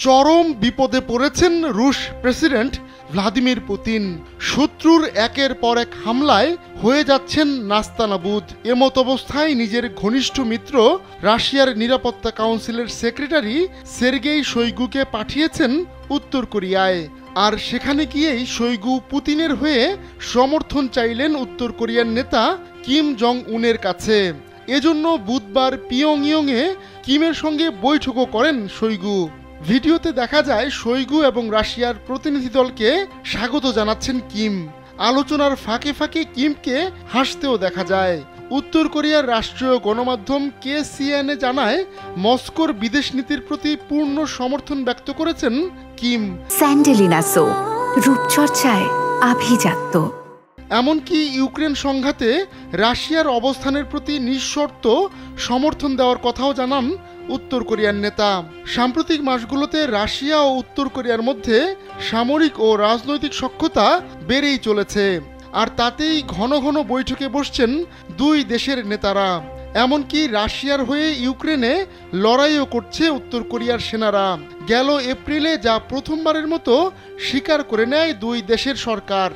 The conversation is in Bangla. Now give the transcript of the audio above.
চরম বিপদে পড়েছেন রুশ প্রেসিডেন্ট ভ্লাদিমির পুতিন। শত্রুর একের পর এক হামলায় হয়ে যাচ্ছেন নাস্তানাবুদ। এমত অবস্থায় নিজের ঘনিষ্ঠ মিত্র রাশিয়ার নিরাপত্তা কাউন্সিলের সেক্রেটারি সের্গেই শোইগুকে পাঠিয়েছেন উত্তর কোরিয়ায়। আর সেখানে গিয়েই শোইগু পুতিনের হয়ে সমর্থন চাইলেন উত্তর কোরিয়ার নেতা কিম জং উনের কাছে। এজন্য বুধবার পিয়ংইয়ংয়ে কিমের সঙ্গে বৈঠকও করেন শোইগু। ভিডিওতে দেখা যায় শোইগু এবং রাশিয়ার প্রতিনিধি দলকে স্বাগত জানাচ্ছেন কিম। আলোচনার ফাঁকে ফাঁকে কিমকে হাসতেও দেখা যায়। উত্তর কোরিয়ার রাষ্ট্রীয় গণমাধ্যম KCNA জানায়, মস্কোর বিদেশ নীতির প্রতি পূর্ণ সমর্থন ব্যক্ত করেছেন কিম। স্যান্ডেলিনা সো, রূপচর্চায় আভিজাত্য। এমনকি ইউক্রেন সংঘাতে রাশিয়ার অবস্থানের প্রতি নিঃশর্ত সমর্থন দেওয়ার কথাও জানান উত্তর কোরিয়ার নেতা। সাম্প্রতিক মাসগুলোতে রাশিয়া ও উত্তর কোরিয়ার মধ্যে সামরিক ও রাজনৈতিক সখ্যতা বেড়েই চলেছে। আর তাতেই ঘন ঘন বৈঠকে বসছেন দুই দেশের নেতারা। এমনকি রাশিয়ার হয়ে ইউক্রেনে লড়াইও করছে উত্তর কোরিয়ার সেনারা। গেল এপ্রিলে যা প্রথমবারের মতো স্বীকার করে নেয় দুই দেশের সরকার।